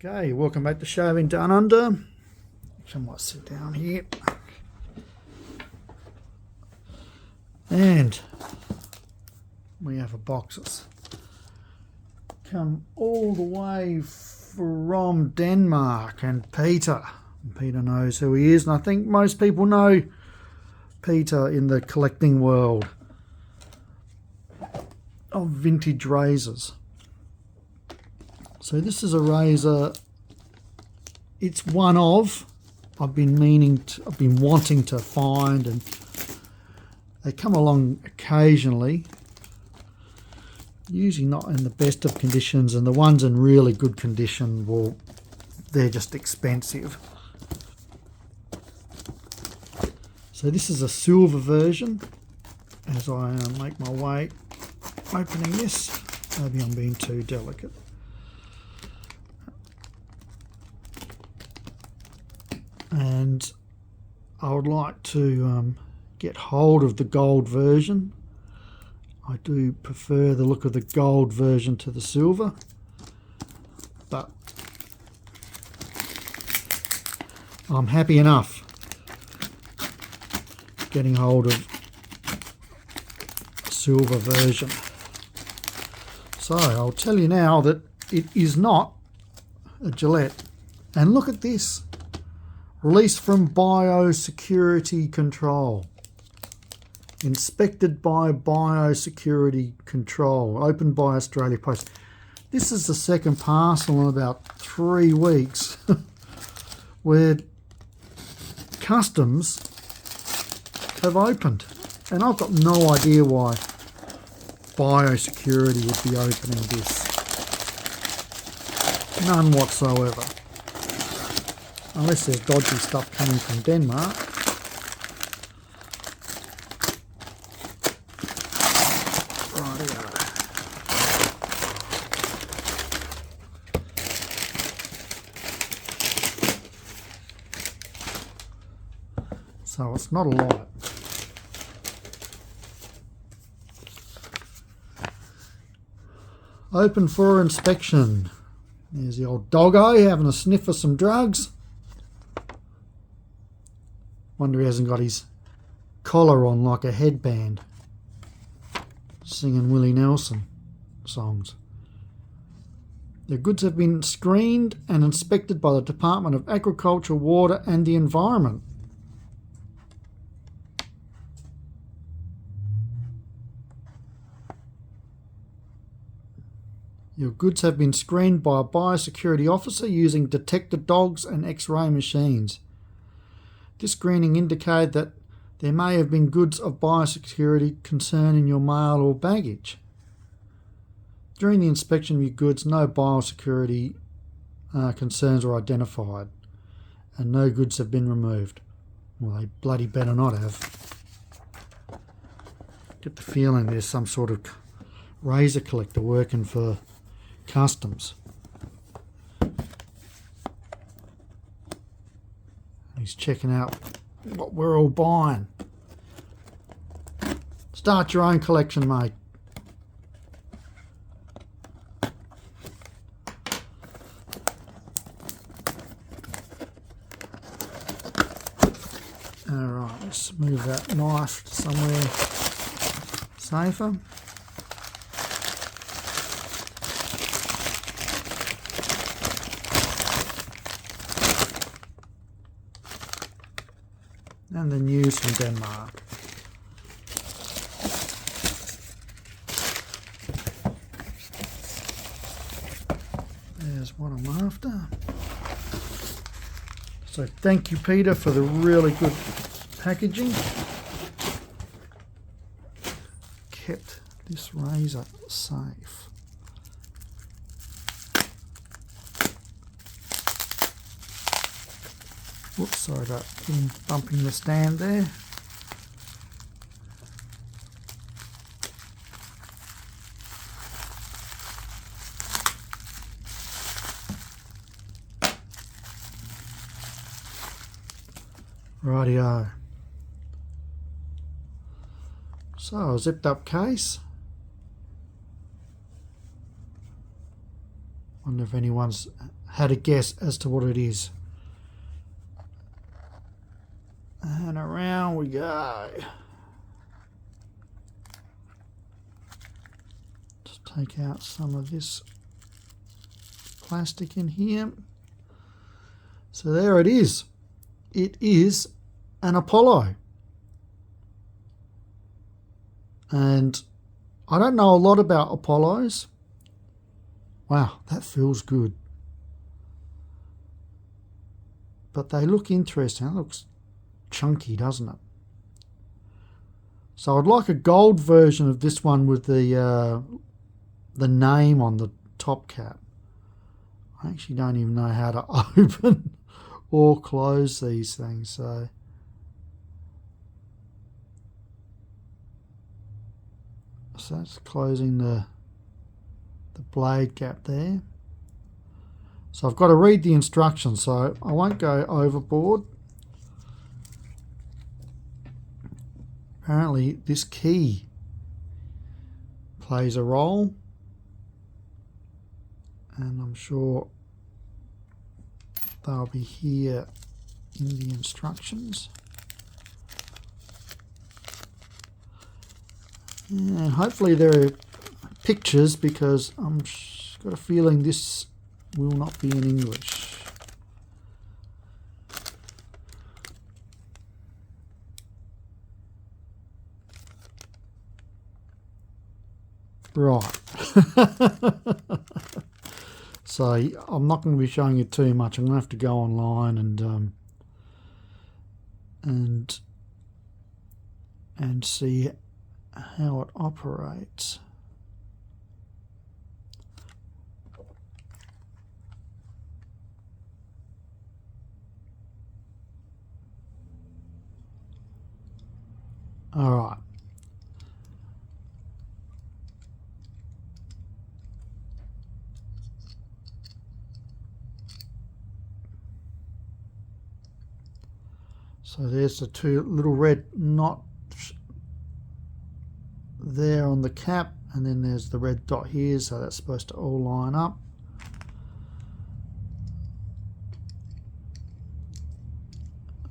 Okay, welcome back to Shaving Down Under. I might sit down here. And we have a boxes. Come all the way from Denmark, and Peter knows who he is, and I think most people know Peter in the collecting world of vintage razors. So this is a razor, it's one of, I've been wanting to find, and they come along occasionally, usually not in the best of conditions, and the ones in really good condition, well, they're just expensive. So this is a silver version. As I make my way opening this, maybe I'm being too delicate. And I would like to get hold of the gold version. I do prefer the look of the gold version to the silver, but I'm happy enough getting hold of silver version. So I'll tell you now that it is not a Gillette. And look at this. Released from Biosecurity Control. Inspected by Biosecurity Control. Opened by Australia Post. This is the second parcel in about 3 weeks where customs have opened. And I've got no idea why Biosecurity would be opening this. None whatsoever. Unless there's dodgy stuff coming from Denmark. Rightio. So it's not a lot. Open for inspection. There's the old doggo having a sniff of some drugs. Wonder he hasn't got his collar on like a headband, singing Willie Nelson songs. The goods have been screened and inspected by the Department of Agriculture, Water and the Environment. Your goods have been screened by a biosecurity officer using detector dogs and X-ray machines. This screening indicated that there may have been goods of biosecurity concern in your mail or baggage. During the inspection of your goods, no biosecurity concerns were identified, and no goods have been removed. Well, they bloody better not have. Get the feeling there's some sort of razor collector working for customs. He's checking out what we're all buying. Start your own collection, mate. Alright, let's move that knife somewhere safer. And the news from Denmark. There's what I'm after. So thank you, Peter, for the really good packaging. Kept this razor safe. Whoops, sorry about bumping the stand there. Rightio. So, a zipped up case. Wonder if anyone's had a guess as to what it is. And around we go. Just take out some of this plastic in here. So there it is. It is an Apollo. And I don't know a lot about Apollos. Wow, that feels good. But they look interesting. That looks chunky, doesn't it? So I'd like a gold version of this one with the name on the top cap. I actually don't even know how to open or close these things. So that's closing the blade gap there. So I've got to read the instructions, so I won't go overboard. Apparently this key plays a role, and I'm sure they'll be here in the instructions. And hopefully there are pictures, because I'm got a feeling this will not be in English. Right. So I'm not going to be showing you too much. I'm going to have to go online and see how it operates. All right. So there's the two little red knots there on the cap, and then there's the red dot here, so that's supposed to all line up.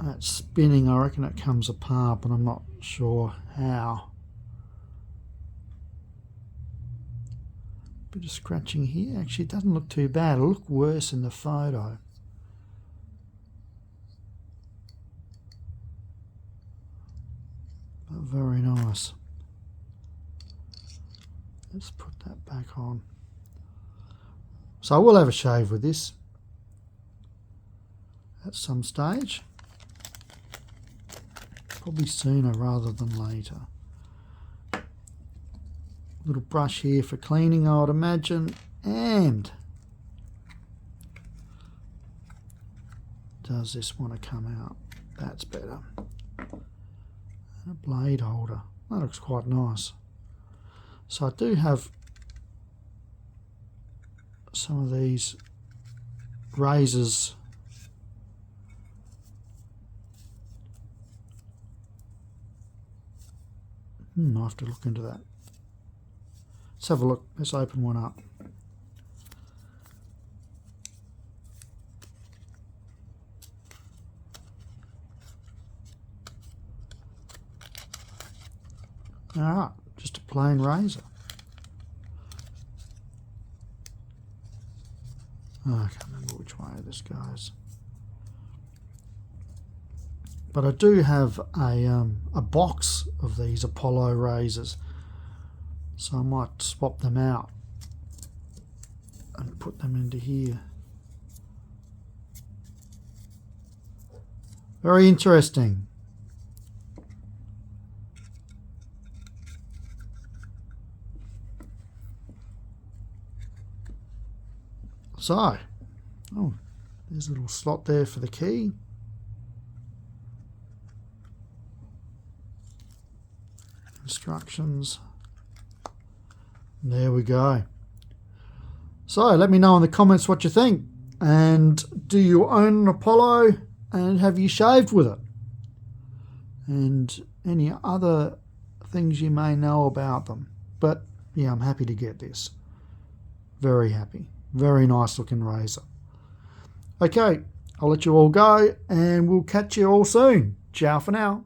That's spinning. I reckon it comes apart, but I'm not sure how. Bit of scratching here. Actually, it doesn't look too bad. It'll look worse in the photo. But very nice. Let's put that back on. So I will have a shave with this at some stage. Probably sooner rather than later. Little brush here for cleaning, I would imagine. And does this want to come out? That's better. And a blade holder. That looks quite nice. So I do have some of these razors I have to look into that. Let's have a look. Let's open one up. Alright, just a plain razor. Oh, I can't remember which way this goes. But I do have a box of these Apollo razors, so I might swap them out and put them into here. Very interesting. So, oh, there's a little slot there for the key. Instructions. There we go. So let me know in the comments what you think, and do you own an Apollo, and have you shaved with it, and any other things you may know about them. But yeah, I'm happy to get this, very happy. Very nice looking razor. Okay, I'll let you all go and we'll catch you all soon. Ciao for now.